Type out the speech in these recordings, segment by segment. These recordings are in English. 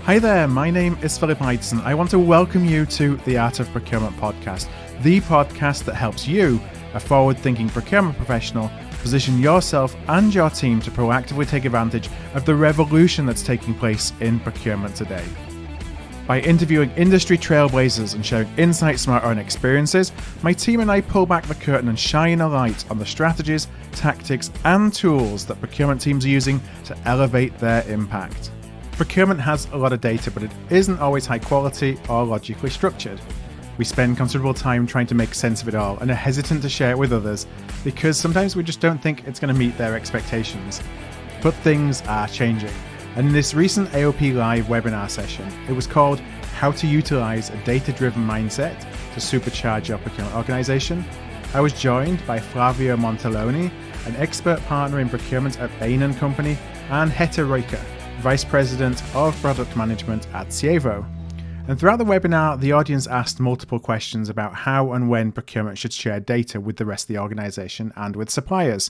Hi there, my name is Philip Eidson. I want to welcome you to the Art of Procurement podcast, the podcast that helps you, a forward-thinking procurement professional, position yourself and your team to proactively take advantage of the revolution that's taking place in procurement today. By interviewing industry trailblazers and sharing insights from our own experiences, my team and I pull back the curtain and shine a light on the strategies, tactics, and tools that procurement teams are using to elevate their impact. Procurement has a lot of data, but it isn't always high quality or logically structured. We spend considerable time trying to make sense of it all and are hesitant to share it with others because sometimes we just don't think it's going to meet their expectations. But things are changing. And in this recent AOP Live webinar session, it was called How to Utilize a Data-Driven Mindset to Supercharge Your Procurement Organization. I was joined by Flavio Monteleone, an expert partner in procurement at Bain Company, and Heta Ruikka, Vice President of Product Management at Sievo. And throughout the webinar, the audience asked multiple questions about how and when procurement should share data with the rest of the organization and with suppliers.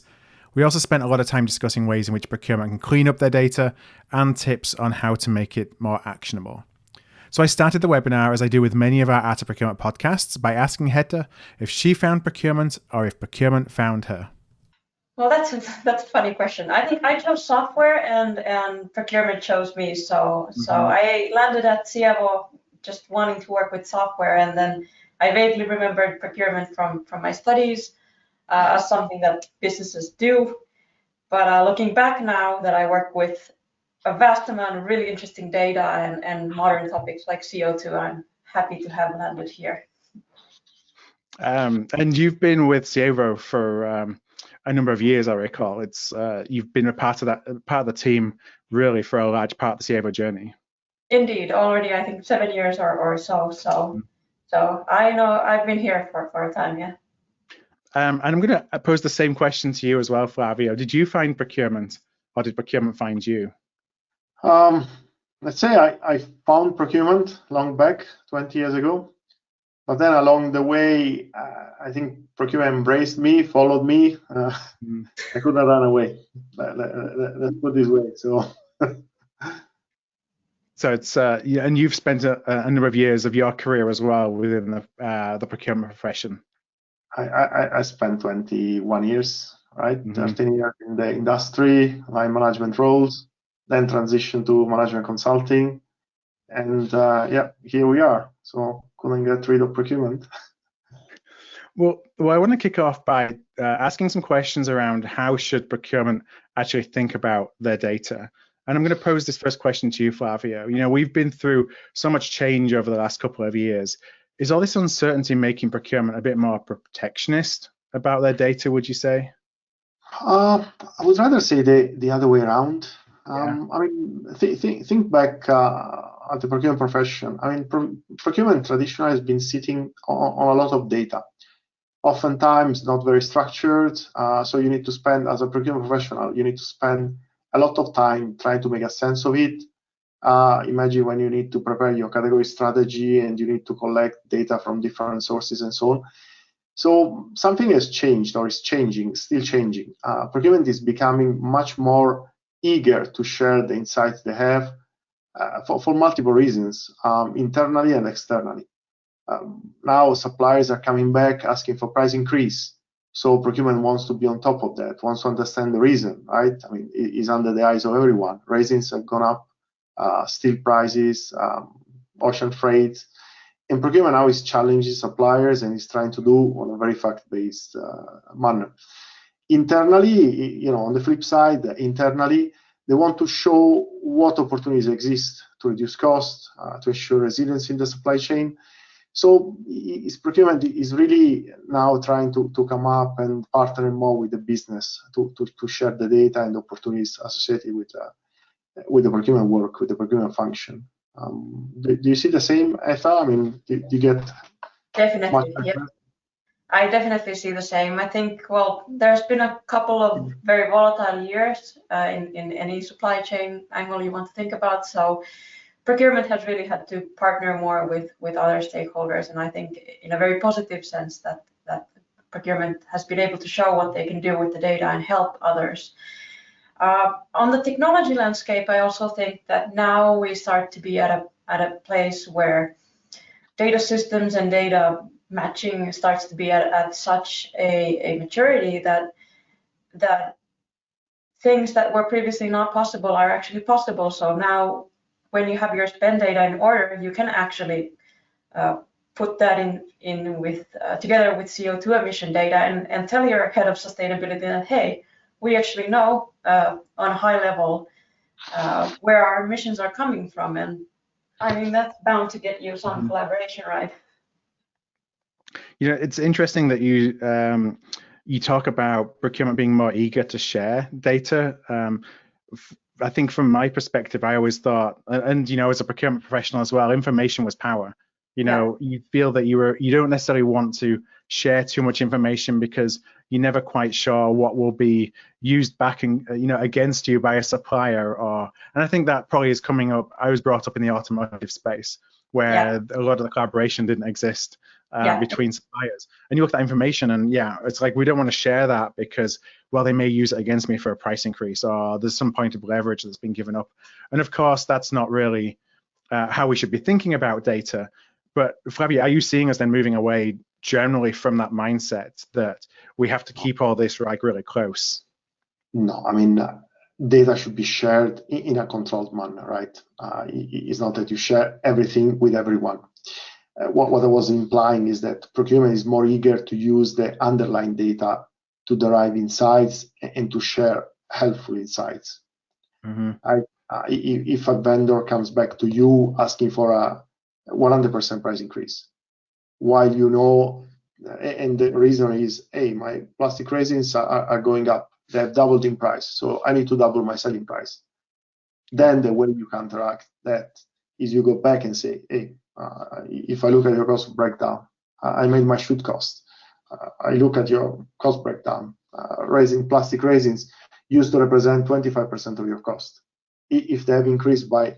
We also spent a lot of time discussing ways in which procurement can clean up their data and tips on how to make it more actionable. So I started the webinar, as I do with many of our Art of Procurement podcasts, by asking Heta if she found procurement or if procurement found her. Well, that's a funny question. I think I chose software and procurement chose me. So I landed at Sievo just wanting to work with software, and then I vaguely remembered procurement from my studies as something that businesses do. But looking back now that I work with a vast amount of really interesting data and modern topics like CO2, I'm happy to have landed here. And you've been with Sievo for a number of years, I recall. It's you've been a part of the team really for a large part of the Sievo journey. Indeed, already I think 7 years or so. So I know I've been here for a time, yeah. And I'm going to pose the same question to you as well, Flavio. Did you find procurement, or did procurement find you? Let's say I found procurement long back, 20 years ago. But then along the way, I think procurement embraced me, followed me. I couldn't run away. Let's put it this way. So it's yeah, and you've spent a number of years of your career as well within the procurement profession. I spent 21 years, right? 13 years in the industry, line management roles, then transitioned to management consulting, and yeah, here we are. So couldn't get rid of procurement. Well, I want to kick off by asking some questions around how should procurement actually think about their data. And I'm going to pose this first question to you, Flavio. You know, we've been through so much change over the last couple of years. Is all this uncertainty making procurement a bit more protectionist about their data, would you say? I would rather say the other way around. Yeah. I mean, think back at the procurement profession. I mean, procurement traditionally has been sitting on a lot of data, oftentimes not very structured. So you need to spend, as a procurement professional, you need to spend a lot of time trying to make a sense of it. Imagine when you need to prepare your category strategy and you need to collect data from different sources and so on. So something has changed or is changing, still changing. Procurement is becoming much more eager to share the insights they have for multiple reasons, internally and externally. Now suppliers are coming back asking for price increase. So procurement wants to be on top of that, wants to understand the reason, right? I mean, it is under the eyes of everyone. Resins have gone up, steel prices, ocean freight. And procurement now is challenging suppliers and is trying to do on a very fact-based manner. Internally, you know, on the flip side, internally, they want to show what opportunities exist to reduce costs, to ensure resilience in the supply chain. So procurement is really now trying to come up and partner more with the business to share the data and opportunities associated with the procurement work, with the procurement function. Do you see the same, Heta? I mean, do you get definitely? Yeah, I definitely see the same. I think, well, there's been a couple of very volatile years in any supply chain angle you want to think about. So procurement has really had to partner more with other stakeholders, and I think in a very positive sense that procurement has been able to show what they can do with the data and help others. On the technology landscape, I also think that now we start to be at a place where data systems and data matching starts to be at such a maturity that things that were previously not possible are actually possible. So now when you have your spend data in order, you can actually put that in with together with CO2 emission data and tell your head of sustainability that, hey, we actually know on a high level where our emissions are coming from. And I mean, that's bound to get you some collaboration, right? You know, it's interesting that you talk about procurement being more eager to share data. I think from my perspective, I always thought, and you know, as a procurement professional as well, information was power. You know, you feel that you don't necessarily want to share too much information because you're never quite sure what will be used back and against you by a supplier. And I think that probably is coming up. I was brought up in the automotive space where a lot of the collaboration didn't exist between suppliers. And you look at that information and it's like we don't want to share that because, well, they may use it against me for a price increase or there's some point of leverage that's been given up. And of course, that's not really how we should be thinking about data. But Flavio, are you seeing us then moving away generally from that mindset that we have to keep all this like really close? No, I mean, data should be shared in a controlled manner, right? It's not that you share everything with everyone. What I was implying is that procurement is more eager to use the underlying data to derive insights and to share helpful insights. If a vendor comes back to you asking for a 100% price increase, while you know, and the reason is, hey, my plastic resins are going up, they have doubled in price, so I need to double my selling price. Then the way you counteract that is you go back and say, hey, if I look at your cost breakdown, I made my shoot cost. I look at your cost breakdown, plastic resins used to represent 25% of your cost. If they have increased by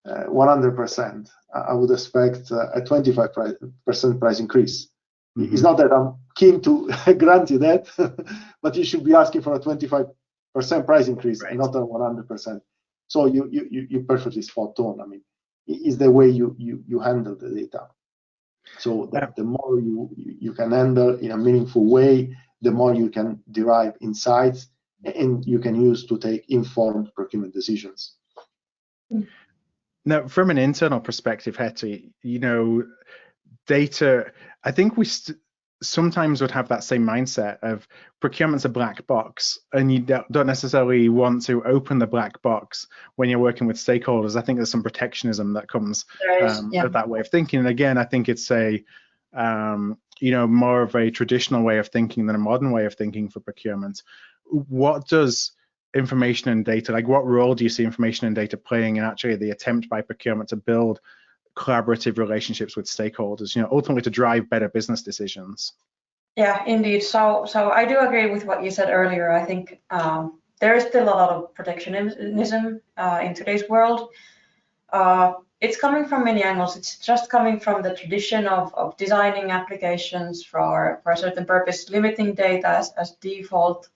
100%, I would expect a 25% price increase. It's not that I'm keen to grant you that, but you should be asking for a 25% price increase and not a 100%. So you perfectly spot on. I mean, it's the way you handle the data. So the more you can handle in a meaningful way, the more you can derive insights and you can use to take informed procurement decisions. Now, from an internal perspective, Heta, data, I think we sometimes would have that same mindset of procurement's a black box, and you don't necessarily want to open the black box when you're working with stakeholders. I think there's some protectionism that comes of that way of thinking. And again, I think it's more of a traditional way of thinking than a modern way of thinking for procurement. What does information and data, like what role do you see information and data playing in actually the attempt by procurement to build collaborative relationships with stakeholders, ultimately to drive better business decisions? Yeah, indeed. So I do agree with what you said earlier. I think there is still a lot of protectionism in today's world. It's coming from many angles. It's just coming from the tradition of designing applications for a certain purpose, limiting data as default.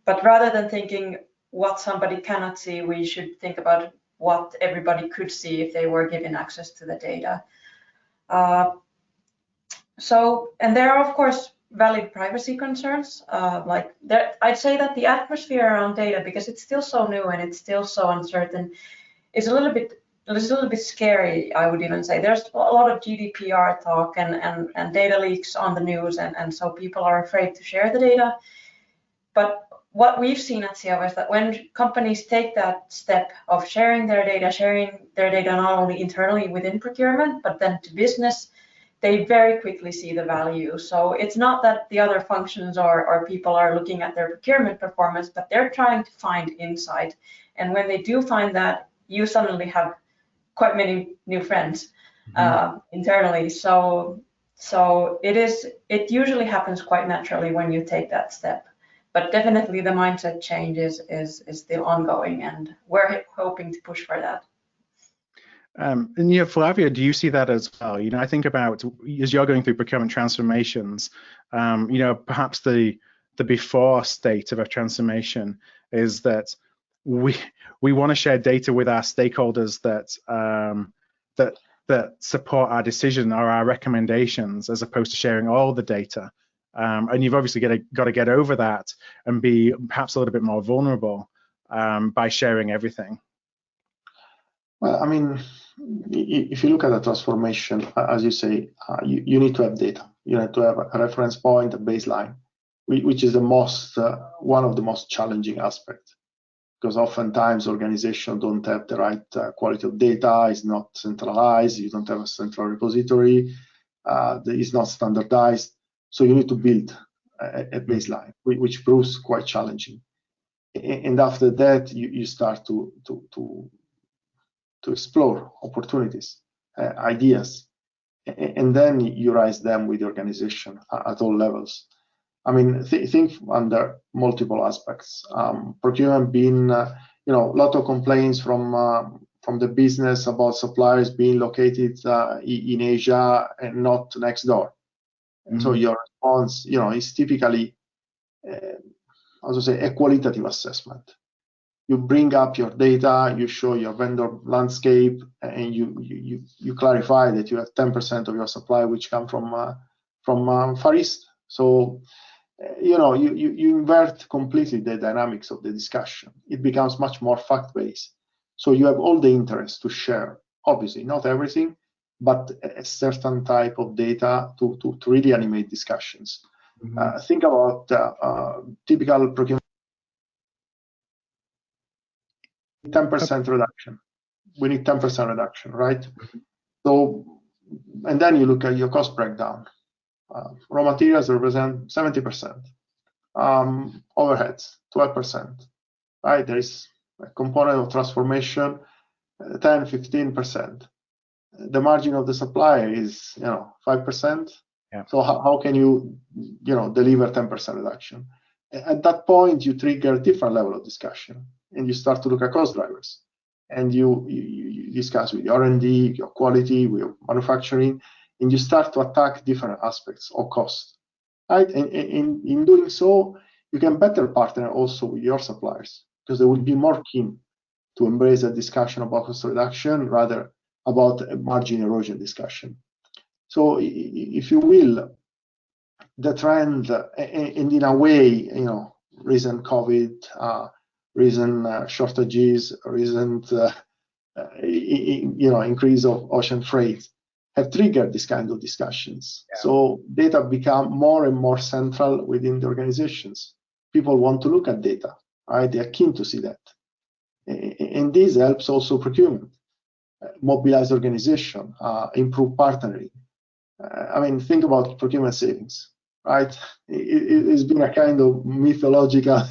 But rather than thinking what somebody cannot see, we should think about what everybody could see if they were given access to the data. And there are, of course, valid privacy concerns. I'd say that the atmosphere around data, because it's still so new and it's still so uncertain, is a little bit scary, I would even say. There's a lot of GDPR talk and data leaks on the news, and so people are afraid to share the data. But what we've seen at Sievo is that when companies take that step of sharing their data not only internally within procurement, but then to business, they very quickly see the value. So it's not that the other functions or people are looking at their procurement performance, but they're trying to find insight. And when they do find that, you suddenly have quite many new friends internally. So it usually happens quite naturally when you take that step. But definitely the mindset change is still ongoing, and we're hoping to push for that. And Flavio, do you see that as well? I think about as you're going through procurement transformations, perhaps the the before state of a transformation is that we want to share data with our stakeholders that support our decision or our recommendations, as opposed to sharing all the data. And you've obviously got to get over that and be perhaps a little bit more vulnerable by sharing everything. Well, I mean, if you look at a transformation, as you say, you need to have data. You need to have a reference point, a baseline, which is one of the most challenging aspects, because oftentimes organizations don't have the right quality of data. It's not centralized. You don't have a central repository. It's not standardized. So you need to build a baseline, which proves quite challenging. And after that, you start to explore opportunities, ideas, and then you raise them with the organization at all levels. I mean, think under multiple aspects. Procurement being, a lot of complaints from the business about suppliers being located in Asia and not next door. And so your response, is typically, a qualitative assessment. You bring up your data, you show your vendor landscape, and you clarify that you have 10% of your supply which come from Far East. So, you invert completely the dynamics of the discussion. It becomes much more fact-based. So you have all the interest to share, obviously not everything, but a certain type of data to really animate discussions. Think about typical procurement. 10% reduction. We need 10% reduction, right? So, and then you look at your cost breakdown. Raw materials represent 70%. Overheads, 12%. Right? There is a component of transformation, 10, 15%. The margin of the supplier is, 5%. Yeah. So how can you, deliver 10% reduction? At that point, you trigger a different level of discussion, and you start to look at cost drivers, and you discuss with your R&D, your quality, with your manufacturing, and you start to attack different aspects of cost. Right? And in doing so, you can better partner also with your suppliers, because they will be more keen to embrace a discussion about cost reduction rather about a margin erosion discussion. So, if you will, the trend, and in a way, recent COVID, recent shortages, recent, increase of ocean freight have triggered this kind of discussions. Yeah. So data become more and more central within the organizations. People want to look at data, right? They are keen to see that. And this helps also procurement, mobilize organization, improve partnering. I mean, think about procurement savings, right? It's been a kind of mythological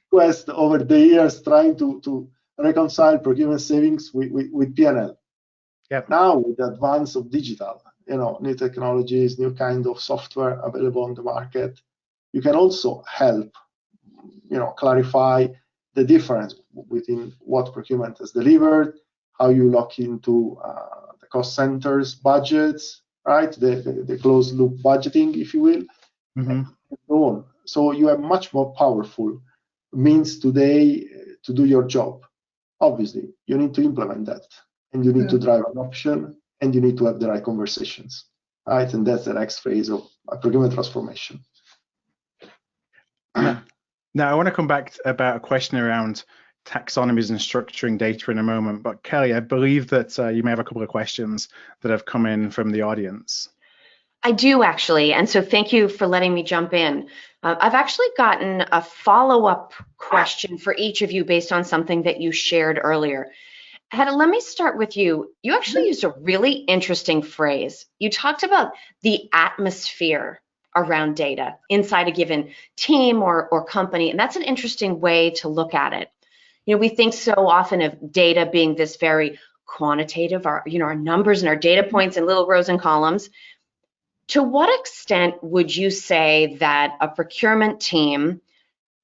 quest over the years trying to reconcile procurement savings with P&L. Yep. Now, with the advance of digital, new technologies, new kind of software available on the market, you can also help, clarify the difference within what procurement has delivered, how you lock into the cost centers budgets, right? The closed loop budgeting, if you will, and so on. So you have much more powerful means today to do your job. Obviously, you need to implement that, and you need to drive adoption, and you need to have the right conversations, right? And that's the next phase of a procurement transformation. Now, I want to come back about a question around taxonomies and structuring data in a moment, but Kelly, I believe that you may have a couple of questions that have come in from the audience. I do actually, and so thank you for letting me jump in. I've actually gotten a follow-up question for each of you based on something that you shared earlier. Heta, let me start with you. You actually used a really interesting phrase. You talked about the atmosphere around data inside a given team or company, and that's an interesting way to look at it. We think so often of data being this very quantitative, our numbers and our data points in little rows and columns. To what extent would you say that a procurement team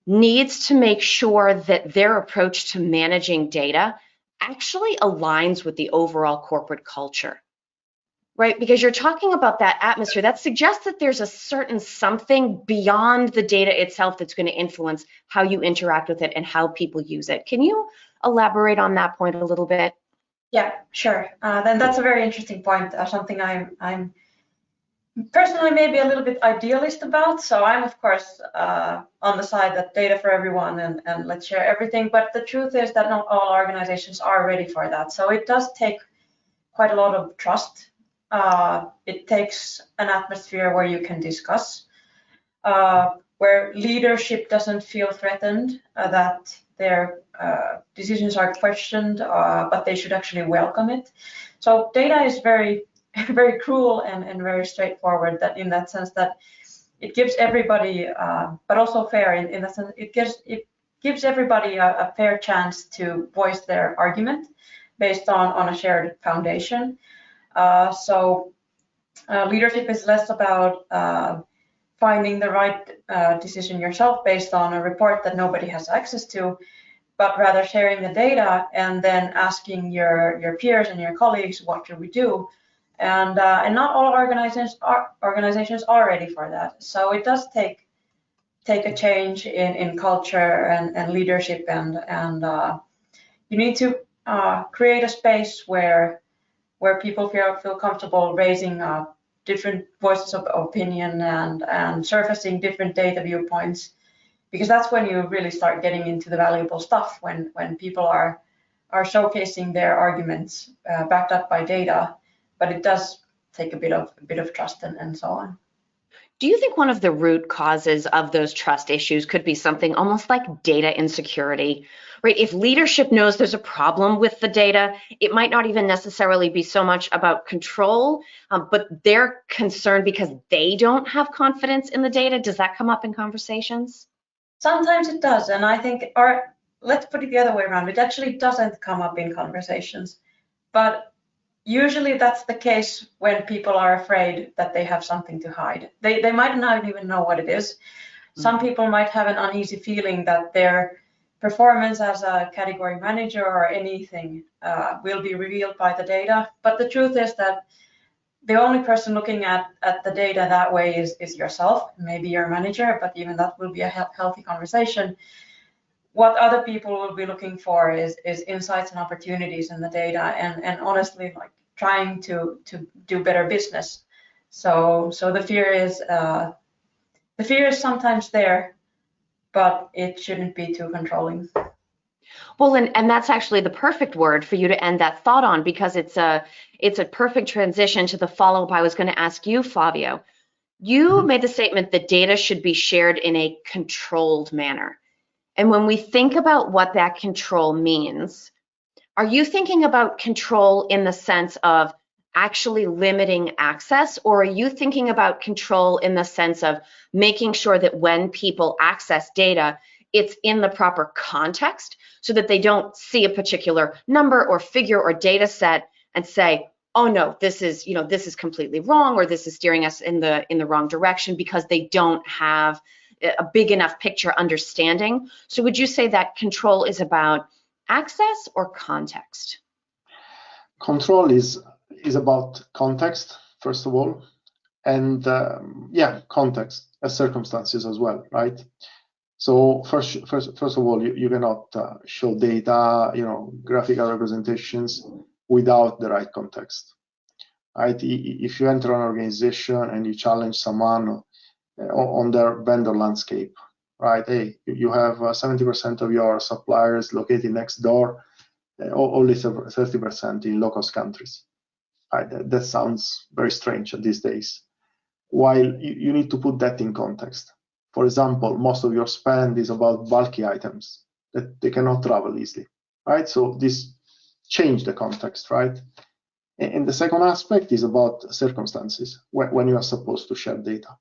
needs to make sure that their approach to managing data actually aligns with the overall corporate culture? right? Because you're talking about that atmosphere that suggests that there's a certain something beyond the data itself that's going to influence how you interact with it and how people use it. Can you elaborate on that point a little bit? Yeah, sure. Then that's a very interesting point. Something I'm personally maybe a little bit idealist about. So I'm of course on the side that data for everyone and let's share everything. But the truth is that not all organizations are ready for that. So it does take quite a lot of trust. It takes an atmosphere where you can discuss, where leadership doesn't feel threatened, that their decisions are questioned, but they should actually welcome it. So data is very, very cruel and very straightforward. That in that sense that it gives everybody, but also fair in that sense. It gives everybody a fair chance to voice their argument based on a shared foundation. So leadership is less about finding the right decision yourself based on a report that nobody has access to, but rather sharing the data and then asking your peers and your colleagues, what should we do? And not all organizations are ready for that. So it does take a change in culture and leadership, and you need to create a space where people feel comfortable raising different voices of opinion and surfacing different data viewpoints, because that's when you really start getting into the valuable stuff, when people are showcasing their arguments backed up by data. But it does take a bit of trust and so on. Do you think one of the root causes of those trust issues could be something almost like data insecurity, right? If leadership knows there's a problem with the data, it might not even necessarily be so much about control, but they're concerned because they don't have confidence in the data. Does that come up in conversations? Sometimes it does, and I think, or let's put it the other way around, it actually doesn't come up in conversations, but usually that's the case when people are afraid that they have something to hide. They might not even know what it is. Some people might have an uneasy feeling that their performance as a category manager or anything will be revealed by the data. But the truth is that the only person looking at the data that way is yourself, maybe your manager, but even that will be a healthy conversation. What other people will be looking for is insights and opportunities in the data, and honestly, like trying to do better business. So the fear is sometimes there, but it shouldn't be too controlling. Well, and that's actually the perfect word for you to end that thought on, because it's a perfect transition to the follow-up I was going to ask you, Flavio. You made the statement that data should be shared in a controlled manner. And when we think about what that control means, are you thinking about control in the sense of actually limiting access, or are you thinking about control in the sense of making sure that when people access data, it's in the proper context so that they don't see a particular number or figure or data set and say, oh no, this is completely wrong, or this is steering us in the wrong direction, because they don't have a big enough picture understanding? So would you say that control is about access or context? Control is about context, first of all, and context as circumstances as well, right? So first of all, you cannot show data, graphical representations without the right context, right? If you enter an organization and you challenge someone on their vendor landscape, right? Hey, you have 70% of your suppliers located next door, only 30% in low-cost countries. Right? That sounds very strange these days. While you need to put that in context. For example, most of your spend is about bulky items that they cannot travel easily, right? So this changed the context, right? And the second aspect is about circumstances when you are supposed to share data.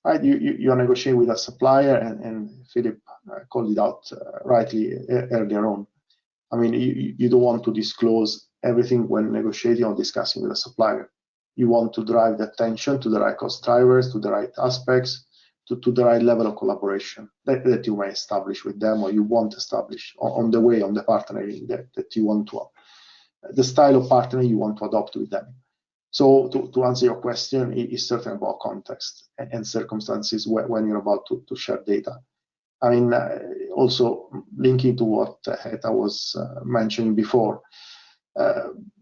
Right, you are negotiating with a supplier, and Philip called it out rightly earlier on. I mean, you don't want to disclose everything when negotiating or discussing with a supplier. You want to drive the attention to the right cost drivers, to the right aspects, to the right level of collaboration that you may establish with them, or you want to establish on the way, on the partnering that you want to, the style of partnering you want to adopt with them. So to answer your question, it is certainly about context and circumstances when you're about to share data. I mean, also linking to what Heta was mentioning before,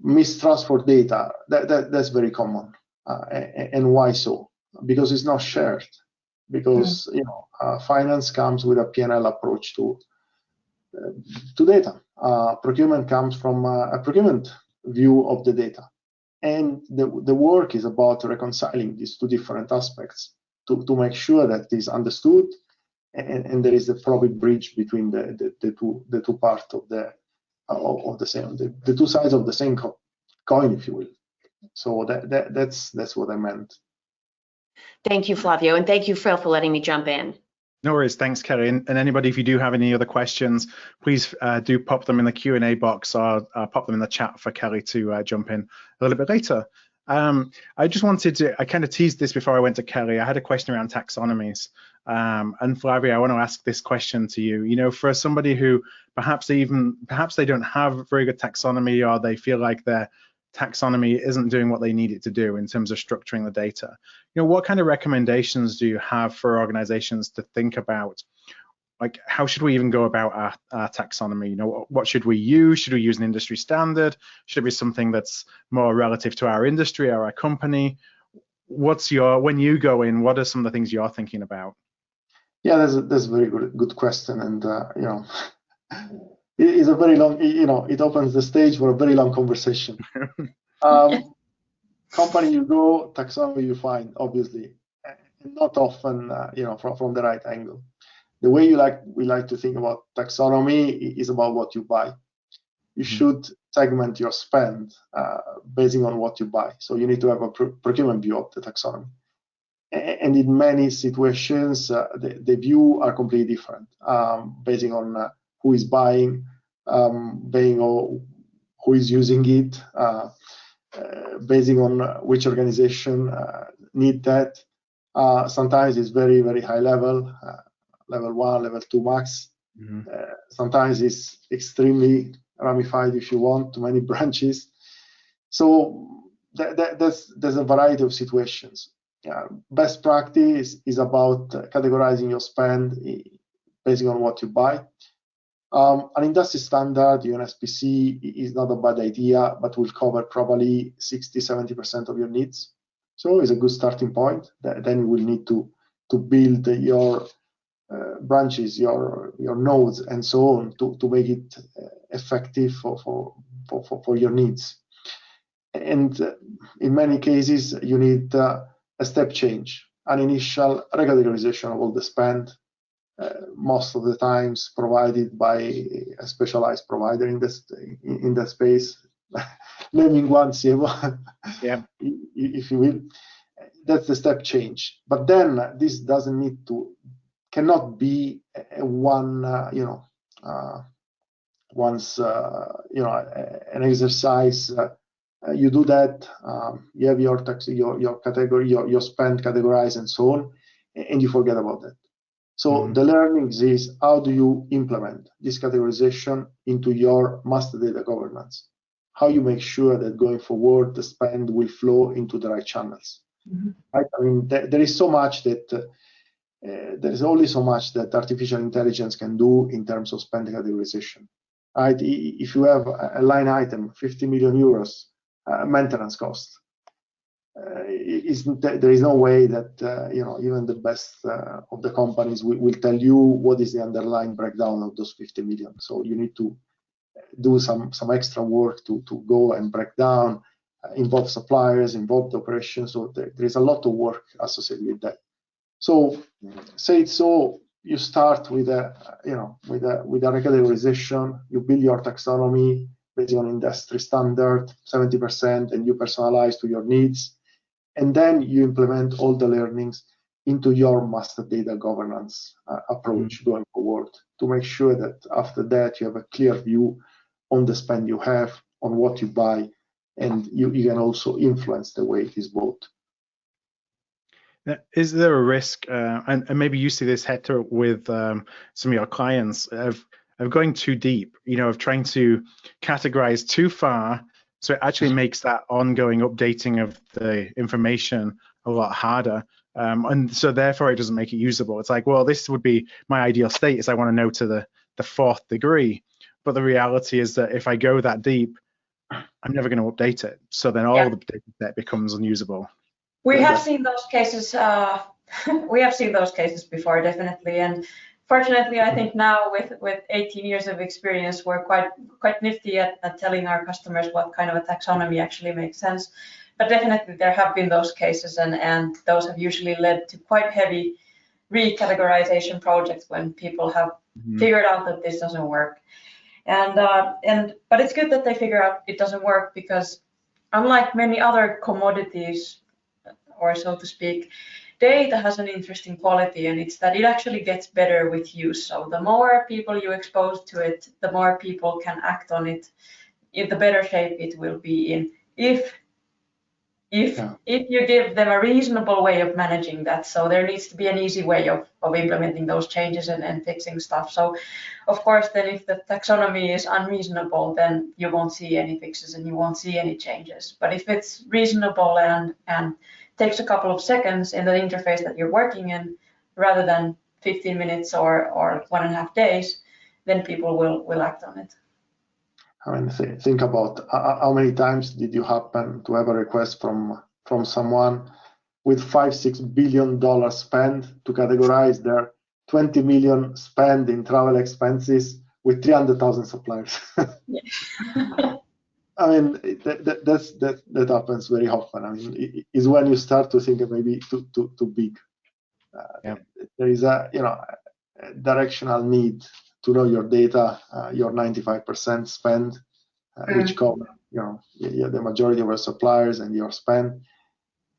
mistrust for data, that's very common. And why so? Because it's not shared. Because finance comes with a P&L approach to data. Procurement comes from a procurement view of the data. And the work is about reconciling these two different aspects to make sure that it is understood and there is a proper bridge between the two parts of the same, the two sides of the same coin, if you will. So that's what I meant. Thank you, Flavio, and thank you, Phil, for letting me jump in. No worries, thanks, Kerry. And anybody, if you do have any other questions, please do pop them in the Q&A box or pop them in the chat for Kerry to jump in a little bit later. I just wanted to, I kind of teased this before I went to Kerry. I had a question around taxonomies. And Flavio, I want to ask this question to you. You know, for somebody who perhaps they don't have very good taxonomy, or they feel like their taxonomy isn't doing what they need it to do in terms of structuring the data, you know, what kind of recommendations do you have for organizations to think about? Like, how should we even go about our taxonomy? You know, what should we use? Should we use an industry standard? Should it be something that's more relative to our industry or our company? When you go in, what are some of the things you're thinking about? Yeah, that's a very good question, and you know, it is a very long. You know, it opens the stage for a very long conversation. Company you go, taxonomy you find, obviously, and not often, you know, from the right angle. The way we like to think about taxonomy is about what you buy. You should segment your spend basing on what you buy. So you need to have a procurement view of the taxonomy. And in many situations, the view are completely different, basing on who is buying, basing on who is using it, basing on which organization need that. Sometimes it's very, very high level, level 1, level 2 max. Sometimes it's extremely ramified, if you want, to many branches. So there's a variety of situations. Best practice is about categorizing your spend based on what you buy. An industry standard, UNSPC, is not a bad idea, but will cover probably 60-70% of your needs. So it's a good starting point. Then you will need to build your branches, your nodes, and so on to make it effective for your needs. And in many cases, you need a step change, an initial recategorization of all the spend, most of the times provided by a specialized provider in that space. Naming one, Sievo, yeah, if you will. That's the step change. But then this cannot be an exercise. You do that, you have your category, your spend categorized and so on, and you forget about that. So the learnings is, how do you implement this categorization into your master data governance? How you make sure that going forward, the spend will flow into the right channels. Right? I mean, there is so much that there is only so much that artificial intelligence can do in terms of spend categorization. Right? If you have a line item, 50 million euros maintenance cost, there is no way that even the best of the companies will tell you what is the underlying breakdown of those 50 million. So you need to do some extra work to go and break down, involve suppliers, involve the operations. So there is a lot of work associated with that. So say it's so, you start with a recategorization. You build your taxonomy based on industry standard, 70%, and you personalize to your needs. And then you implement all the learnings into your master data governance approach going forward to make sure that after that you have a clear view on the spend you have, on what you buy, and you can also influence the way it is bought. Is there a risk, and maybe you see this, Heta, with some of your clients, of going too deep, of trying to categorize too far So it actually makes that ongoing updating of the information a lot harder. And so therefore it doesn't make it usable. It's like, well, this would be my ideal state is I want to know to the fourth degree. But the reality is that if I go that deep, I'm never going to update it. So then all the data set becomes unusable. We have seen those cases. We have seen those cases before, definitely. And fortunately, I think now with 18 years of experience, we're quite nifty at telling our customers what kind of a taxonomy actually makes sense. But definitely, there have been those cases, and those have usually led to quite heavy recategorization projects when people have figured out that this doesn't work. But it's good that they figure out it doesn't work, because unlike many other commodities, or so to speak, data has an interesting quality, and it's that it actually gets better with use. So the more people you expose to it, the more people can act on it, the better shape it will be in. If you give them a reasonable way of managing that. So there needs to be an easy way of implementing those changes and fixing stuff. So of course, then if the taxonomy is unreasonable, then you won't see any fixes and you won't see any changes. But if it's reasonable and takes a couple of seconds in the interface that you're working in, rather than 15 minutes or 1.5 days, then people will act on it. I mean, think about how many times did you happen to have a request from someone with $5-6 billion spend to categorize their 20 million spend in travel expenses with 300,000 suppliers? I mean, that happens very often. I mean, it is when you start to think of maybe too big. There is a directional need to know your data, your 95% spend, which cover the majority of your suppliers and your spend,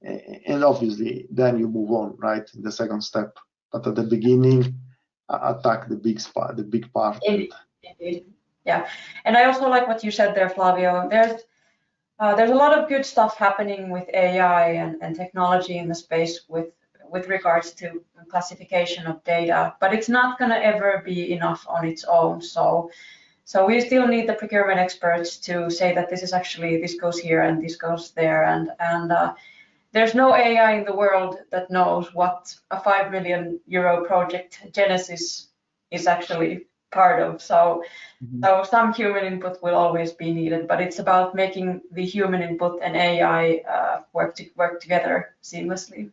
and obviously then you move on, right, in the second step. But at the beginning, attack the big part. Indeed. Yeah, and I also like what you said there, Flavio. There's a lot of good stuff happening with AI and technology in the space with regards to classification of data, but it's not going to ever be enough on its own. So we still need the procurement experts to say that this goes here and this goes there, and there's no AI in the world that knows what a 5 million euro project Genesis is actually part of. So some human input will always be needed, but it's about making the human input and AI work together seamlessly.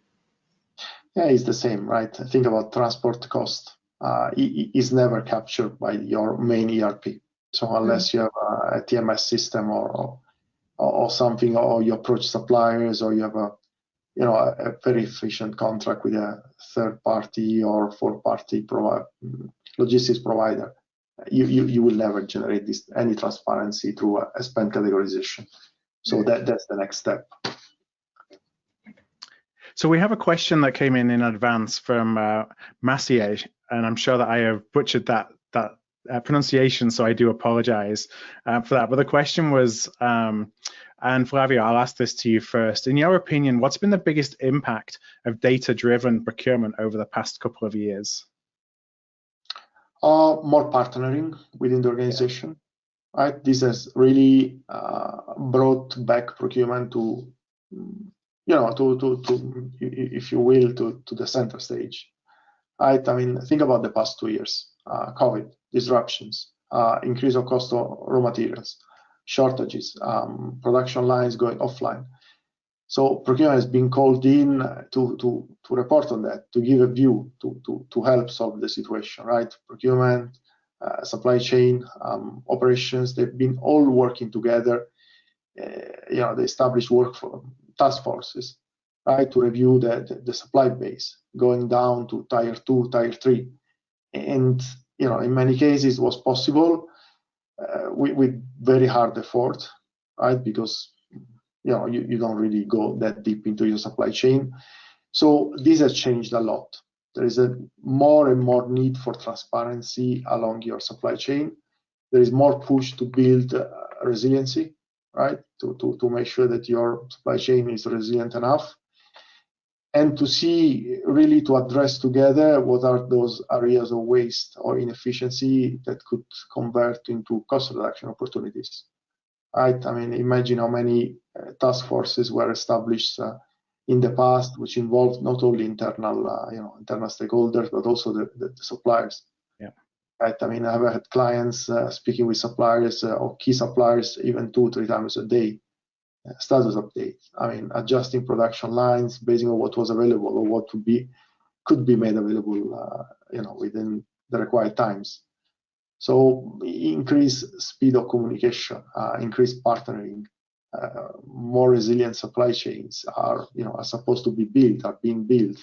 Yeah, it's the same, right? Think about transport cost. It is never captured by your main ERP. So unless you have a TMS system or something, or you approach suppliers, or you have a very efficient contract with a third party or fourth party logistics provider, you will never generate any transparency through a spend categorization. So that's the next step. So we have a question that came in advance from Massier, and I'm sure that I have butchered that pronunciation, so I do apologize for that. But the question was, and Flavio, I'll ask this to you first. In your opinion, what's been the biggest impact of data-driven procurement over the past couple of years? More partnering within the organization, right? This has really brought back procurement to, if you will, to the center stage, right? I mean, think about the past 2 years: COVID, disruptions, increase of cost of raw materials, shortages, production lines going offline. So procurement has been called in to report on that, to give a view, to help solve the situation, right? Procurement, supply chain, operations, they've been all working together. They established task forces, right, to review the supply base, going down to tier 2, tier 3. And, in many cases it was possible with very hard effort, right? Because you don't really go that deep into your supply chain. So this has changed a lot. There is a more and more need for transparency along your supply chain. There is more push to build resiliency, right? To make sure that your supply chain is resilient enough, and to see, really, to address together what are those areas of waste or inefficiency that could convert into cost reduction opportunities. right? I mean, imagine how many task forces were established in the past, which involved not only internal, internal stakeholders, but also the suppliers. Yeah. Right. I mean, I've had clients speaking with suppliers or key suppliers even 2-3 times a day. Status update. I mean, adjusting production lines based on what was available or what could be made available, within the required times. So increase speed of communication, increase partnering, more resilient supply chains are supposed to be built, are being built,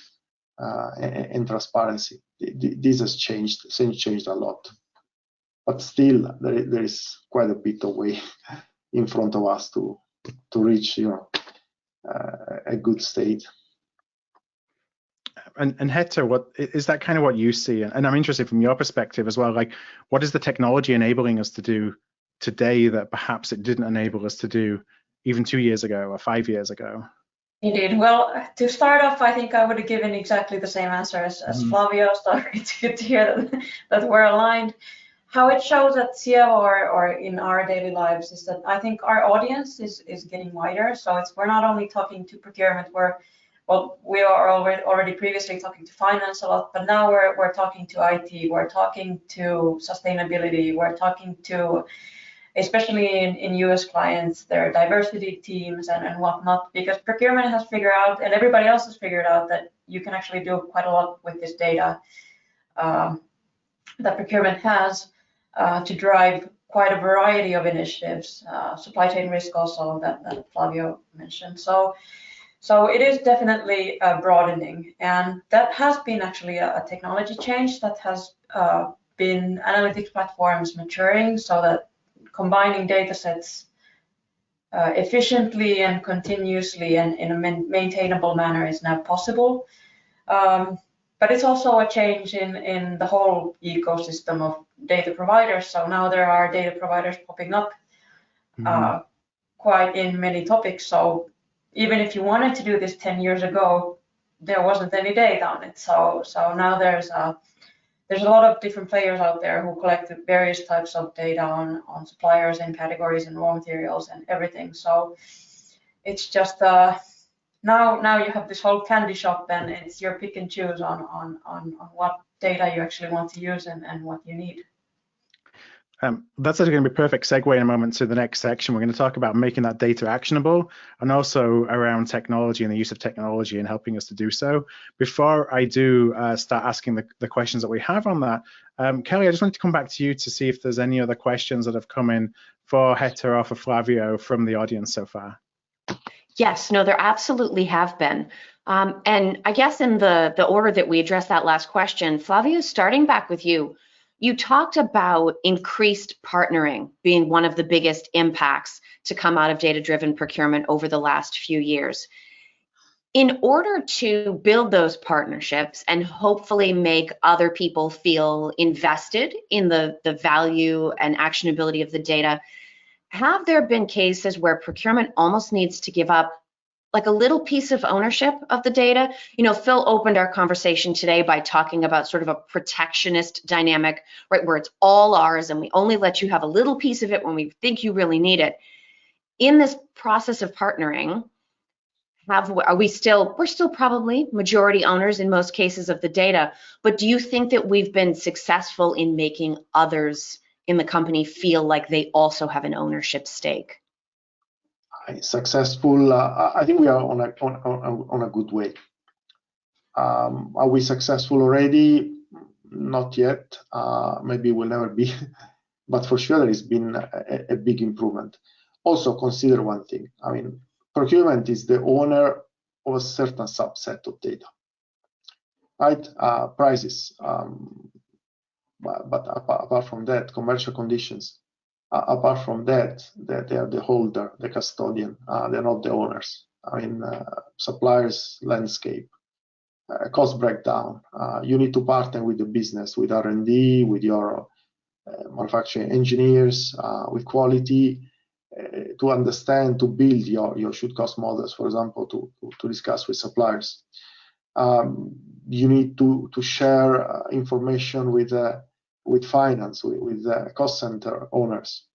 and transparency. This has changed a lot, but still there is quite a bit of way in front of us to reach a good state. And Heta, what is that kind of what you see? And I'm interested from your perspective as well. Like, what is the technology enabling us to do today that perhaps it didn't enable us to do even 2 years ago or 5 years ago? Indeed. Well, to start off, I think I would have given exactly the same answer as Flavio. So it's good to hear that we're aligned. How it shows at Sievo or in our daily lives is that I think our audience is getting wider. So we're not only talking to procurement, we are already previously talking to finance a lot, but now we're talking to IT, we're talking to sustainability, we're talking to, especially in US clients, their diversity teams and whatnot, because procurement has figured out, and everybody else has figured out, that you can actually do quite a lot with this data that procurement has to drive quite a variety of initiatives, supply chain risk also that Flavio mentioned. So it is definitely broadening, and that has been actually a technology change that has been analytics platforms maturing so that combining data sets efficiently and continuously and in a maintainable manner is now possible. But it's also a change in the whole ecosystem of data providers. So now there are data providers popping up quite in many topics. So even if you wanted to do this 10 years ago, there wasn't any data on it. So now there's a lot of different players out there who collect various types of data on suppliers and categories and raw materials and everything. So it's just now you have this whole candy shop, and it's your pick and choose on what data you actually want to use and what you need. That's actually going to be a perfect segue in a moment to the next section. We're going to talk about making that data actionable and also around technology and the use of technology and helping us to do so. Before I do start asking the questions that we have on that, Kelly, I just wanted to come back to you to see if there's any other questions that have come in for Heta or for Flavio from the audience so far. Yes, no, there absolutely have been. And I guess in the order that we addressed that last question, Flavio, starting back with you, you talked about increased partnering being one of the biggest impacts to come out of data-driven procurement over the last few years. In order to build those partnerships and hopefully make other people feel invested in the value and actionability of the data, have there been cases where procurement almost needs to give up like a little piece of ownership of the data? You know, Phil opened our conversation today by talking about sort of a protectionist dynamic, right, where it's all ours and we only let you have a little piece of it when we think you really need it. In this process of partnering, we're still probably majority owners in most cases of the data, but do you think that we've been successful in making others in the company feel like they also have an ownership stake? Successful, I think we are on a good way. Are we successful already? Not yet. Maybe we'll never be, but for sure there has been a big improvement. Also consider one thing. I mean, procurement is the owner of a certain subset of data, right? Prices, but apart from that, commercial conditions. Apart from that, they are the holder, the custodian. They're not the owners. I mean, suppliers landscape, cost breakdown. You need to partner with the business, with R&D, with your manufacturing engineers, with quality, to understand, to build your should cost models, for example, to discuss with suppliers. You need to share information with finance, with cost center owners.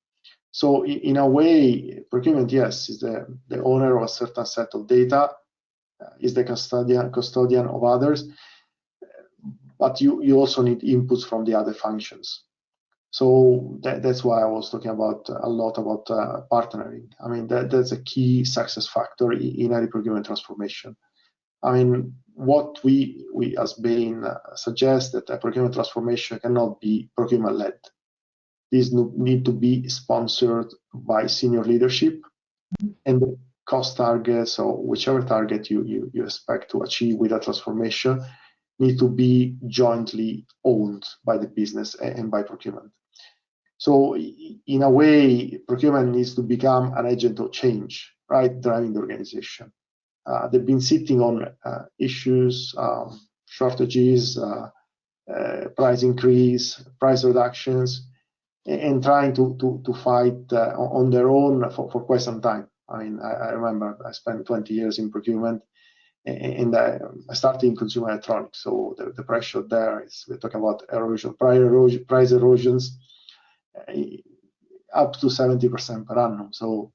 So in a way, procurement, yes, is the owner of a certain set of data, is the custodian of others, but you also need inputs from the other functions. So that's why I was talking about a lot about partnering. I mean, that's a key success factor in any procurement transformation. I mean, what we as Bain suggest that a procurement transformation cannot be procurement-led. These need to be sponsored by senior leadership, and the cost targets or whichever target you expect to achieve with a transformation need to be jointly owned by the business and by procurement. So in a way, procurement needs to become an agent of change, right, driving the organization. They've been sitting on issues, shortages, price increase, price reductions, and trying to fight on their own for quite some time. I mean, I remember I spent 20 years in procurement, and I started in consumer electronics. So the pressure there is, we're talking about erosion, price erosions up to 70% per annum. So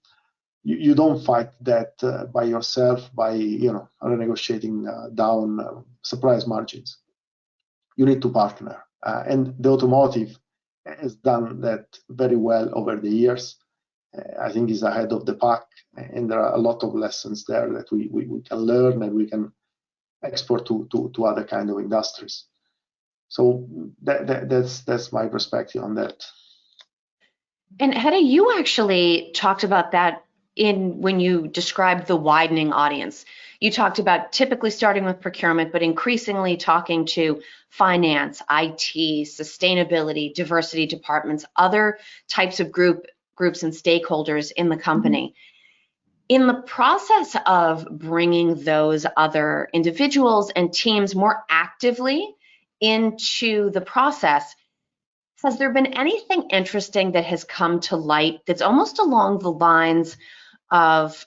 you don't fight that by yourself by renegotiating down suppliers margins. You need to partner, and the automotive has done that very well over the years. I think is ahead of the pack, and there are a lot of lessons there that we can learn and we can export to other kind of industries. So that's my perspective on that. And Heta, you actually talked about that when you described the widening audience. You talked about typically starting with procurement, but increasingly talking to finance, IT, sustainability, diversity departments, other types of groups and stakeholders in the company. In the process of bringing those other individuals and teams more actively into the process, has there been anything interesting that has come to light that's almost along the lines of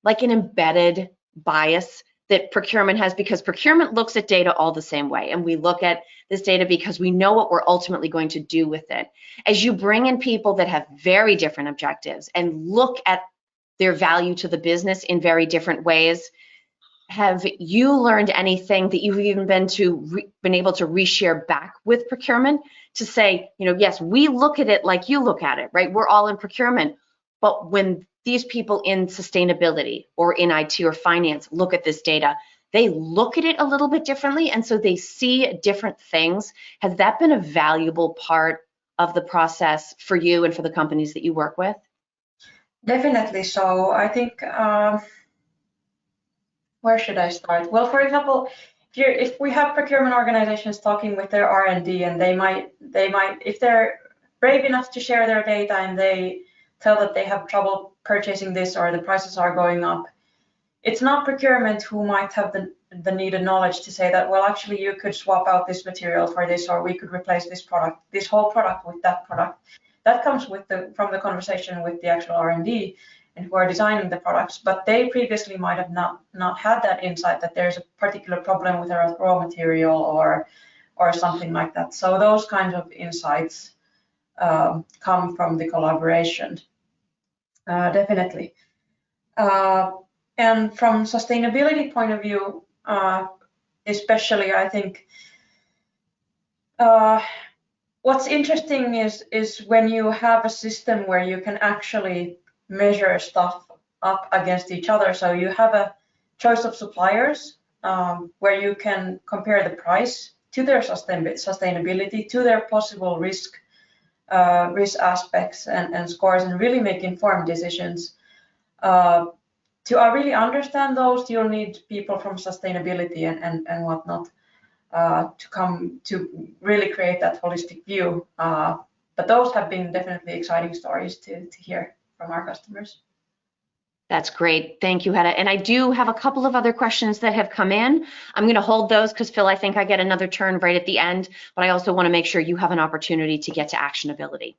like an embedded bias that procurement has? Because procurement looks at data all the same way, and we look at this data because we know what we're ultimately going to do with it. As you bring in people that have very different objectives and look at their value to the business in very different ways, have you learned anything that you've even been able to reshare back with procurement to say, yes, we look at it like you look at it, right? We're all in procurement, but when these people in sustainability or in IT or finance look at this data, they look at it a little bit differently, and so they see different things. Has that been a valuable part of the process for you and for the companies that you work with? Definitely. So I think, where should I start? Well, for example, if we have procurement organizations talking with their R&D, and they might, if they're brave enough to share their data and they tell that they have trouble purchasing this or the prices are going up, it's not procurement who might have the needed knowledge to say that, well, actually you could swap out this material for this, or we could replace this product, this whole product with that product. That comes from the conversation with the actual R&D and who are designing the products, but they previously might have not had that insight that there's a particular problem with a raw material or something like that. So those kinds of insights come from the collaboration, definitely. And from sustainability point of view, especially, I think what's interesting is when you have a system where you can actually measure stuff up against each other. So you have a choice of suppliers where you can compare the price to their sustainability, to their possible risk aspects and scores, and really make informed decisions. To really understand those, you'll need people from sustainability and whatnot to come to really create that holistic view. But those have been definitely exciting stories to hear from our customers. That's great. Thank you, Heta. And I do have a couple of other questions that have come in. I'm going to hold those because, Phil, I think I get another turn right at the end, but I also want to make sure you have an opportunity to get to actionability.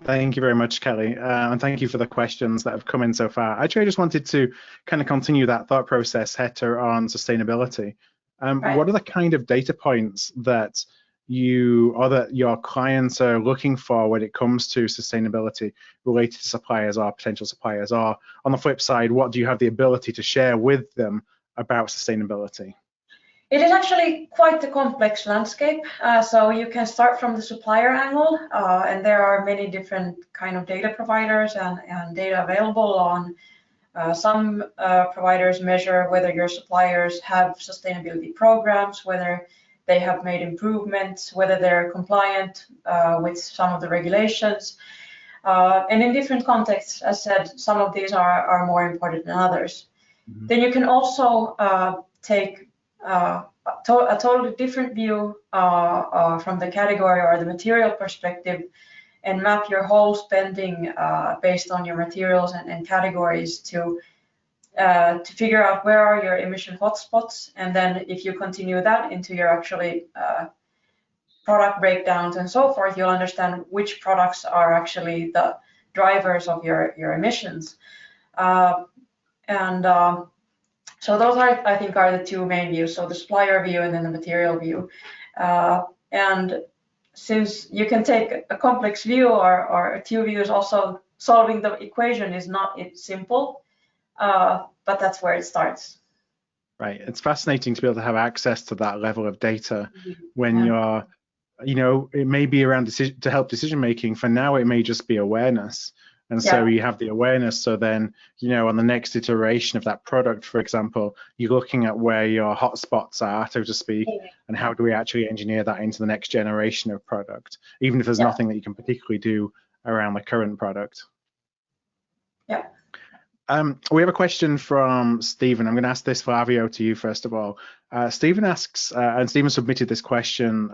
Thank you very much, Kelly, and thank you for the questions that have come in so far. Actually, I just wanted to kind of continue that thought process, Heta, on sustainability. Right. What are the kind of data points that you or that your clients are looking for when it comes to sustainability related to suppliers or potential suppliers? Or on the flip side, what do you have the ability to share with them about sustainability? It is actually quite a complex landscape. So you can start from the supplier angle, and there are many different kind of data providers and data available on. Some providers measure whether your suppliers have sustainability programs, whether they have made improvements, whether they're compliant with some of the regulations. And in different contexts, as said, some of these are more important than others. Mm-hmm. Then you can also take a totally different view from the category or the material perspective and map your whole spending based on your materials and categories to figure out where are your emission hotspots, and then if you continue that into your actually product breakdowns and so forth, you'll understand which products are actually the drivers of your emissions. So those are, I think, are the two main views. So the supplier view and then the material view. And since you can take a complex view or two views, also solving the equation is not simple, but that's where it starts. Right. It's fascinating to be able to have access to that level of data when you're, it may be around to help decision making. For now, it may just be awareness. And so you have the awareness. So then, on the next iteration of that product, for example, you're looking at where your hotspots are, so to speak, and how do we actually engineer that into the next generation of product, even if there's nothing that you can particularly do around the current product. Yeah. We have a question from Stephen. I'm going to ask this, Flavio, to you first of all. Stephen asks, and Stephen submitted this question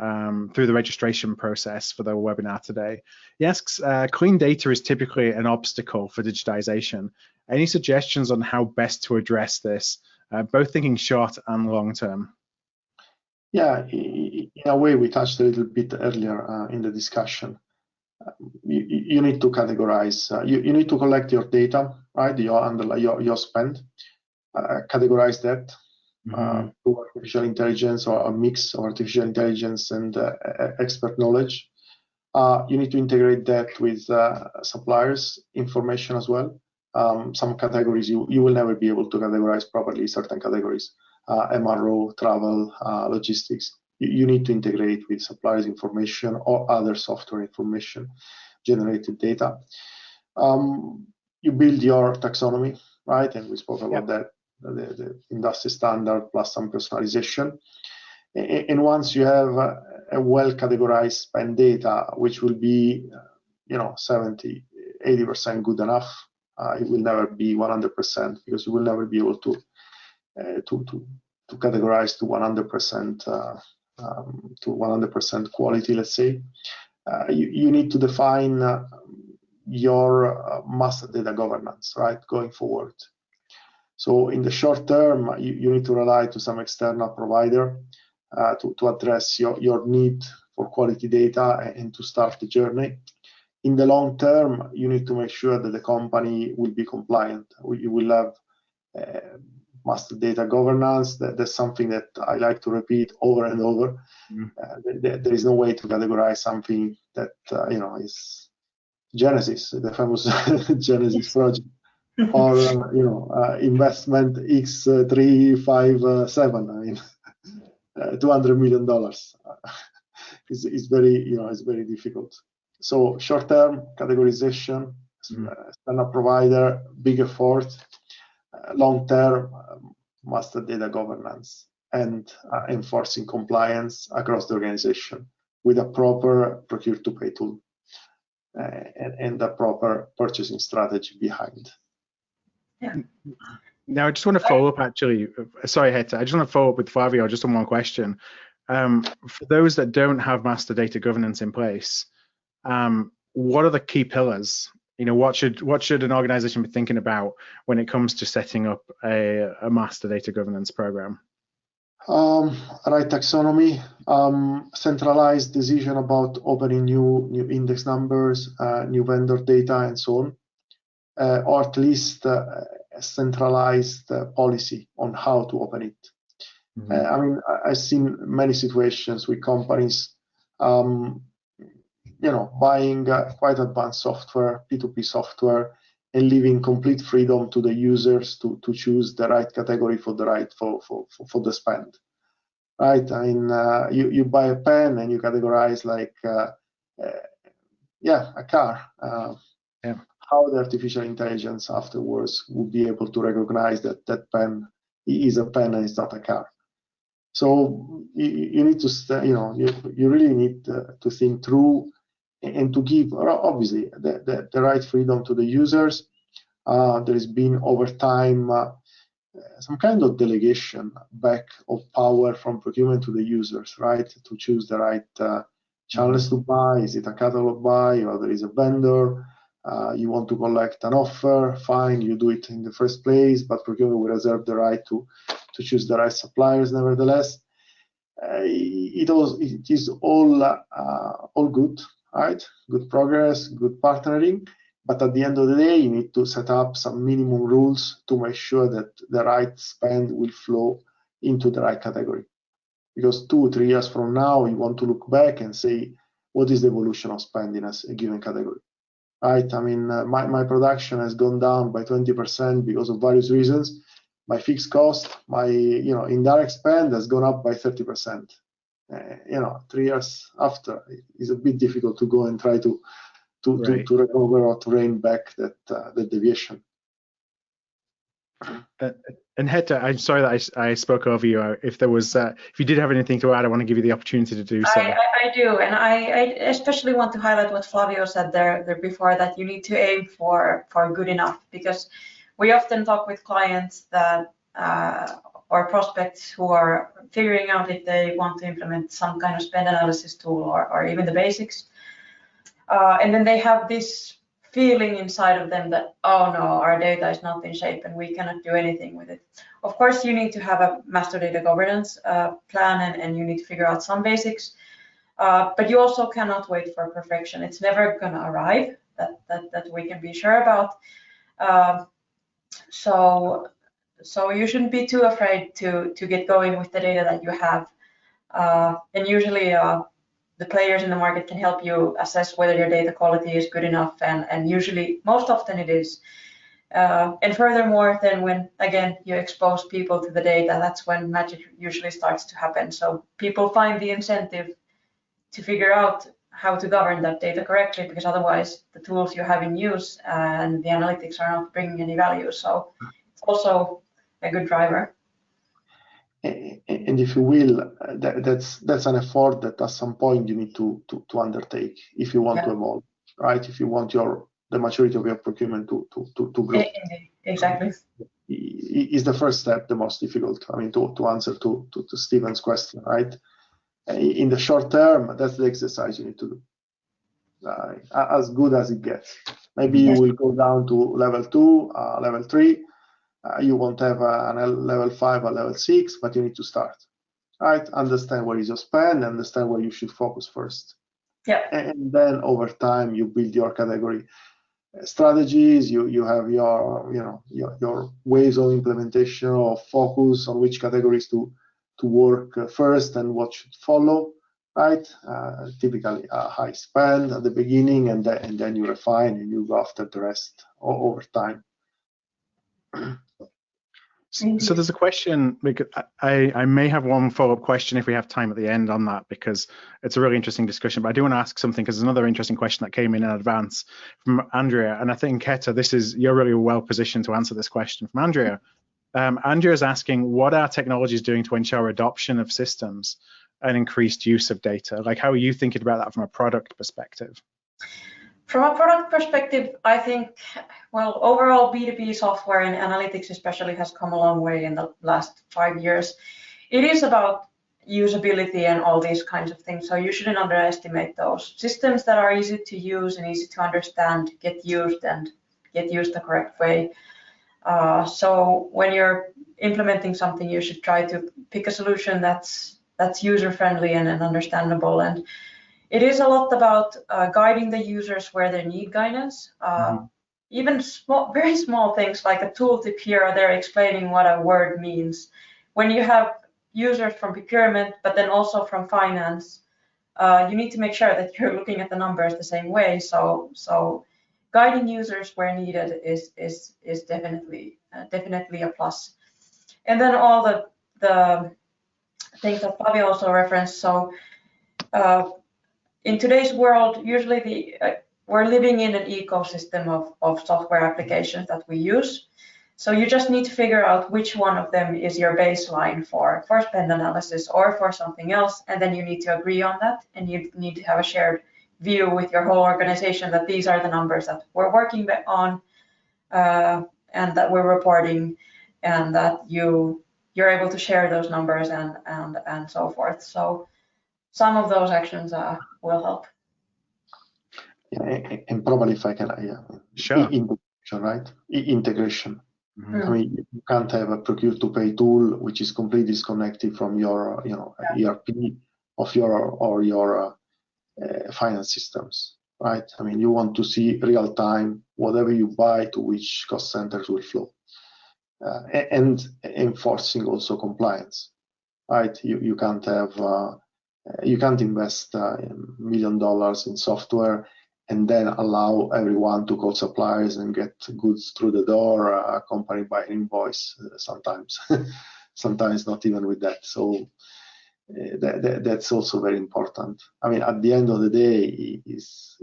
through the registration process for the webinar today. He asks, clean data is typically an obstacle for digitization. Any suggestions on how best to address this, both thinking short and long term? Yeah, in a way, we touched a little bit earlier in the discussion. You need to categorize. You need to collect your data, right? Your spend, categorize that through artificial intelligence or a mix of artificial intelligence and expert knowledge. You need to integrate that with suppliers' information as well. Some categories you will never be able to categorize properly. Certain categories, MRO, travel, logistics. You need to integrate with suppliers' information or other software information, generated data. You build your taxonomy, right? And we spoke about that, the industry standard plus some personalization. And once you have a well-categorized spend data, which will be, 70, 80% good enough, it will never be 100% because you will never be able to categorize to 100% quality, let's say. You need to define your master data governance, right, going forward. So in the short term, you need to rely to some external provider to address your need for quality data and to start the journey. In the long term, you need to make sure that the company will be compliant. You will have master data governance. That's something that I like to repeat over and over. There is no way to categorize something that is Genesis, the famous Genesis project, or investment X357. I mean, $200 million. It's very difficult. So short-term categorization, standard provider, big effort. Long-term master data governance and enforcing compliance across the organization with a proper procure-to-pay tool and a proper purchasing strategy behind. Yeah. Now, I just want to follow up, actually. Sorry, Heta. I just want to follow up with Flavio just on one question. For those that don't have master data governance in place, what are the key pillars? What should an organization be thinking about when it comes to setting up a master data governance program? Right taxonomy, centralized decision about opening new index numbers, new vendor data, and so on, or at least a centralized policy on how to open it. I mean, I've seen many situations with companies buying quite advanced software, P2P software, and leaving complete freedom to the users to choose the right category for the spend. Right? I mean, you buy a pen and you categorize like, a car. How the artificial intelligence afterwards will be able to recognize that pen is a pen and it's not a car. So you need to, you really need to think through and to give, obviously, the right freedom to the users. There has been over time some kind of delegation back of power from procurement to the users, right? To choose the right channels to buy. Is it a catalog buy, or there is a vendor? You want to collect an offer, fine, you do it in the first place, but procurement will reserve the right to choose the right suppliers nevertheless. It is all good, right? Good progress, good partnering, but at the end of the day, you need to set up some minimum rules to make sure that the right spend will flow into the right category. Because 2 or 3 years from now, you want to look back and say, what is the evolution of spend in a given category? Right? I mean, my production has gone down by 20% because of various reasons. My fixed cost, my indirect spend has gone up by 30%. 3 years after, it's a bit difficult to go and try to recover or to rein back that deviation. And Heta, I'm sorry that I spoke over you. If you did have anything to add, I want to give you the opportunity to do so. I do, and I especially want to highlight what Flavio said there before, that you need to aim for good enough, because we often talk with clients that or prospects who are figuring out if they want to implement some kind of spend analysis tool or even the basics, and then they have this feeling inside of them that, oh no, our data is not in shape and we cannot do anything with it. Of course, you need to have a master data governance plan, and you need to figure out some basics, but you also cannot wait for perfection. It's never going to arrive, that we can be sure about. So you shouldn't be too afraid to get going with the data that you have, and usually the players in the market can help you assess whether your data quality is good enough, and usually, most often it is. And furthermore, then when, again, you expose people to the data, that's when magic usually starts to happen. So people find the incentive to figure out how to govern that data correctly, because otherwise the tools you have in use and the analytics are not bringing any value. So it's also a good driver. And if you will, that's an effort that at some point you need to undertake if you want to evolve, right? If you want the maturity of your procurement to grow. Exactly. Is the first step the most difficult? I mean, to answer to Stephen's question, right? In the short term, that's the exercise you need to do. As good as it gets. Maybe you will go down to level 2, level 3. You won't have a level 5 or level 6, but you need to start, right? Understand where is your spend, understand where you should focus first. Yeah. And then over time, you build your category strategies. You have your ways of implementation or focus on which categories to work first and what should follow, right? Typically a high spend at the beginning, and then you refine and you go after the rest over time. So there's a question, I may have one follow-up question if we have time at the end on that, because it's a really interesting discussion, but I do want to ask something, because there's another interesting question that came in advance from Andrea, and I think, Heta, you're really well positioned to answer this question from Andrea. Andrea is asking, what are technologies doing to ensure adoption of systems and increased use of data? Like, how are you thinking about that from a product perspective? From a product perspective, I think, well, overall B2B software and analytics especially has come a long way in the last 5 years. It is about usability and all these kinds of things, so you shouldn't underestimate those. Systems that are easy to use and easy to understand get used the correct way. So when you're implementing something, you should try to pick a solution that's user-friendly and understandable. And it is a lot about guiding the users where they need guidance. Even very small things like a tooltip here or there explaining what a word means. When you have users from procurement, but then also from finance, you need to make sure that you're looking at the numbers the same way. So guiding users where needed is definitely a plus. And then all the things that Flavio also referenced. So in today's world, usually we're living in an ecosystem of software applications that we use. So you just need to figure out which one of them is your baseline for spend analysis or for something else, and then you need to agree on that, and you need to have a shared view with your whole organization that these are the numbers that we're working on and that we're reporting, and that you're able to share those numbers and so forth. So some of those actions will help. Yeah, and probably if I can, Sure. Integration, right? Integration. Mm-hmm. I mean, you can't have a procure-to-pay tool which is completely disconnected from your, ERP of your finance systems, right? I mean, you want to see real time whatever you buy to which cost centers will flow, and enforcing also compliance, right? You can't have you can't invest $1 million in software and then allow everyone to call suppliers and get goods through the door, accompanied by an invoice sometimes, sometimes not even with that. So that's also very important. I mean, at the end of the day, is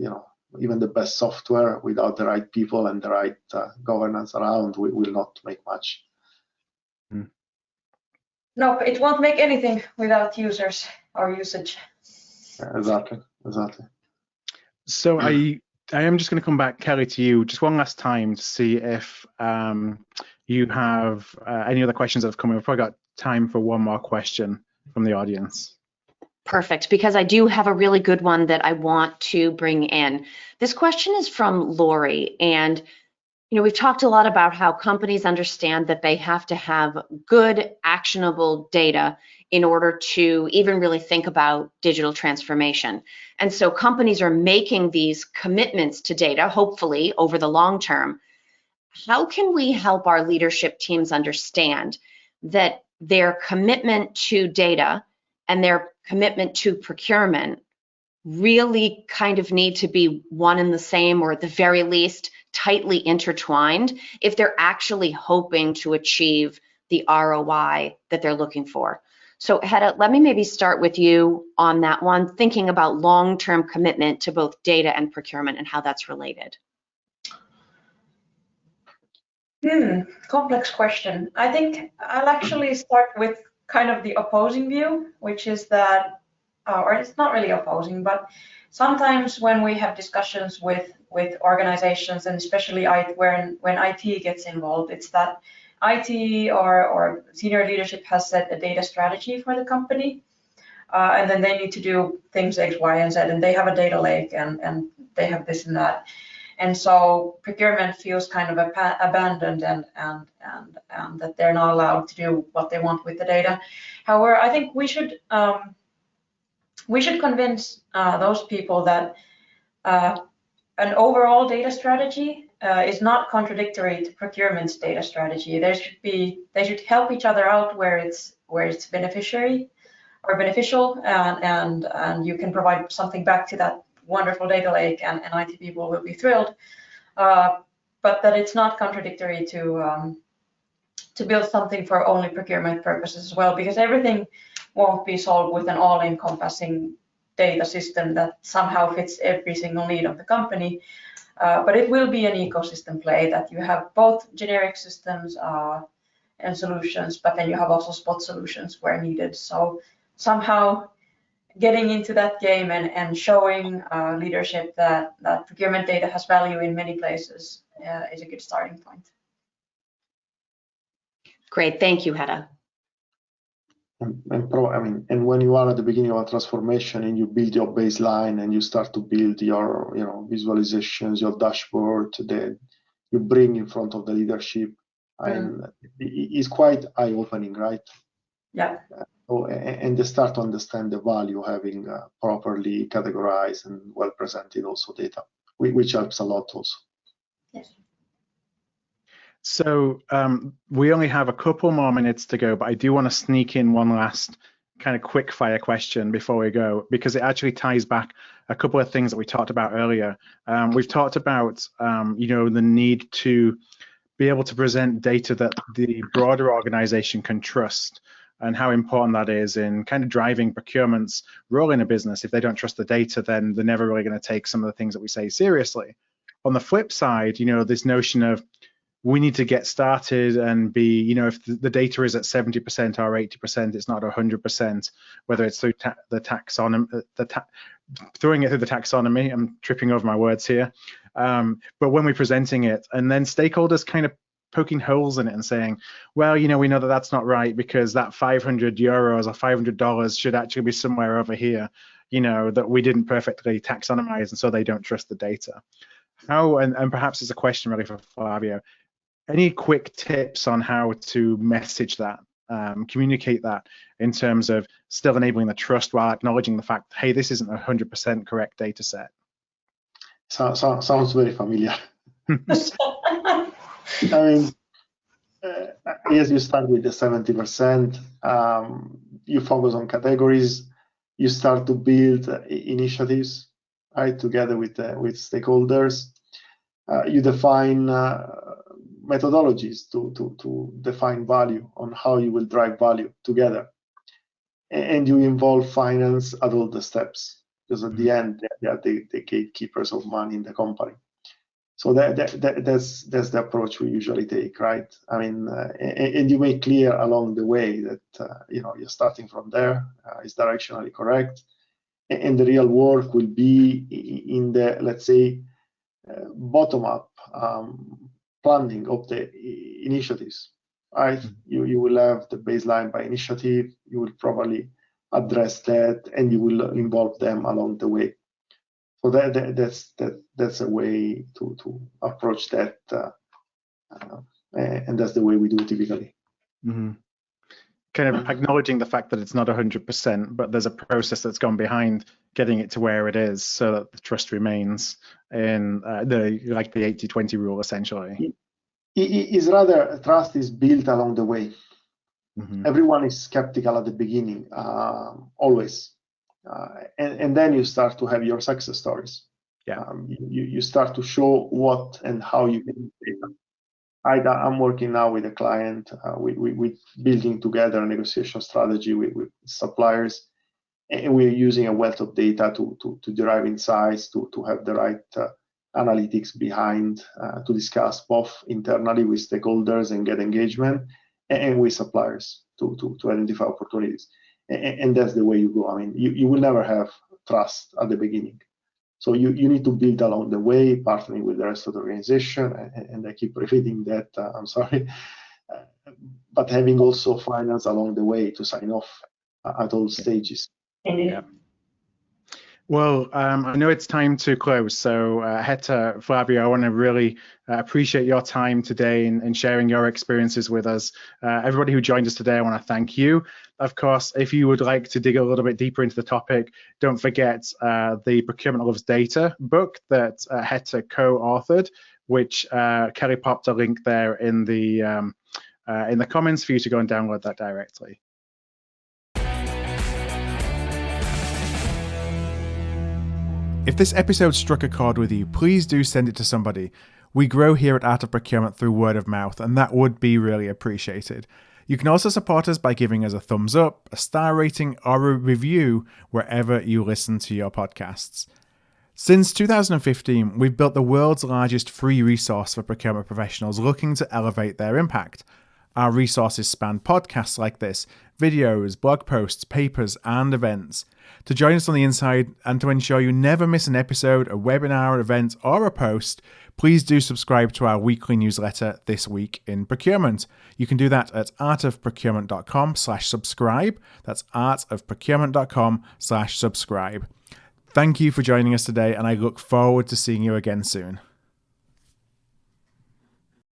even the best software without the right people and the right governance around will not make much. No, it won't make anything without users or usage. Exactly. So I am just going to come back, Kelly, to you just one last time to see if you have any other questions that have come in. We've probably got time for one more question from the audience. Perfect, because I do have a really good one that I want to bring in. This question is from Lori, and we've talked a lot about how companies understand that they have to have good, actionable data in order to even really think about digital transformation. And so companies are making these commitments to data, hopefully over the long term. How can we help our leadership teams understand that their commitment to data and their commitment to procurement really kind of need to be one and the same, or at the very least, tightly intertwined if they're actually hoping to achieve the ROI that they're looking for? So Heta, let me maybe start with you on that one, thinking about long-term commitment to both data and procurement and how that's related. Complex question. I think I'll actually start with kind of the opposing view, which is that, or it's not really opposing, but sometimes when we have discussions with organizations, and especially when IT gets involved, it's that IT or senior leadership has set a data strategy for the company, and then they need to do things X, Y, and Z, and they have a data lake, and they have this and that. And so procurement feels kind of abandoned and that they're not allowed to do what they want with the data. However, I think we should convince those people that an overall data strategy is not contradictory to procurement's data strategy. They should help each other out where it's beneficial, and you can provide something back to that wonderful data lake, and IT people will be thrilled. But that it's not contradictory to build something for only procurement purposes as well, because everything won't be solved with an all-encompassing data system that somehow fits every single need of the company. But it will be an ecosystem play that you have both generic systems and solutions, but then you have also spot solutions where needed. So somehow getting into that game and showing leadership that procurement data has value in many places is a good starting point. Great, thank you, Heta. And when you are at the beginning of a transformation and you build your baseline and you start to build your visualizations, your dashboard that you bring in front of the leadership, and it's quite eye-opening, right? Yeah. And they start to understand the value of having properly categorized and well presented also data, which helps a lot also. Yes. So we only have a couple more minutes to go, but I do want to sneak in one last kind of quick fire question before we go, because it actually ties back a couple of things that we talked about earlier. We've talked about, the need to be able to present data that the broader organization can trust, and how important that is in kind of driving procurement's role in a business. If they don't trust the data, then they're never really going to take some of the things that we say seriously. On the flip side, this notion of we need to get started and be, if the data is at 70% or 80%, it's not 100%, whether it's through the taxonomy, throwing it through the taxonomy. I'm tripping over my words here. But when we're presenting it, and then stakeholders kind of poking holes in it and saying, well, we know that that's not right because that 500 euros or $500 should actually be somewhere over here, that we didn't perfectly taxonomize, and so they don't trust the data. How, and perhaps it's a question really for Flavio, any quick tips on how to message that, communicate that in terms of still enabling the trust while acknowledging the fact, hey, this isn't a 100% correct data set? Sounds very familiar. I mean, as you start with the 70%, you focus on categories, you start to build initiatives, right, together with stakeholders. You define methodologies to define value, on how you will drive value together, and you involve finance at all the steps, because at the end they are the gatekeepers of money in the company. So that's the approach we usually take, right? I mean, and you make clear along the way that you're starting from there, is directionally correct, and the real work will be in the, let's say, bottom-up planning of the initiatives, right? You will have the baseline by initiative, you will probably address that, and you will involve them along the way. So that's a way to approach that, and that's the way we do it typically. Mm-hmm. Kind of acknowledging the fact that it's not 100%, but there's a process that's gone behind getting it to where it is, so that the trust remains in the 80-20 rule, essentially. Is rather, trust is built along the way. Mm-hmm. Everyone is skeptical at the beginning, always, and then you start to have your success stories. Yeah. You start to show what and how you can do data. I'm working now with a client. We're building together a negotiation strategy with suppliers, and we're using a wealth of data to derive insights, to have the right analytics behind, to discuss both internally with stakeholders and get engagement, and with suppliers to identify opportunities. And that's the way you go. I mean, you will never have trust at the beginning. So you need to build along the way, partnering with the rest of the organization, and I keep repeating that, I'm sorry, but having also finance along the way to sign off at all stages. Yeah. Well, I know it's time to close. So Heta, Flavio, I want to really appreciate your time today and sharing your experiences with us. Everybody who joined us today, I want to thank you. Of course, if you would like to dig a little bit deeper into the topic, don't forget the Procurement Loves Data book that Heta co-authored, which Kelly popped a link there in the comments for you to go and download that directly. If this episode struck a chord with you, please do send it to somebody. We grow here at Art of Procurement through word of mouth, and that would be really appreciated. You can also support us by giving us a thumbs up, a star rating, or a review wherever you listen to your podcasts. Since 2015, we've built the world's largest free resource for procurement professionals looking to elevate their impact. Our resources span podcasts like this, videos, blog posts, papers, and events. To join us on the inside and to ensure you never miss an episode, a webinar, event, or a post, please do subscribe to our weekly newsletter, This Week in Procurement. You can do that at artofprocurement.com/subscribe. That's artofprocurement.com/subscribe. Thank you for joining us today, and I look forward to seeing you again soon.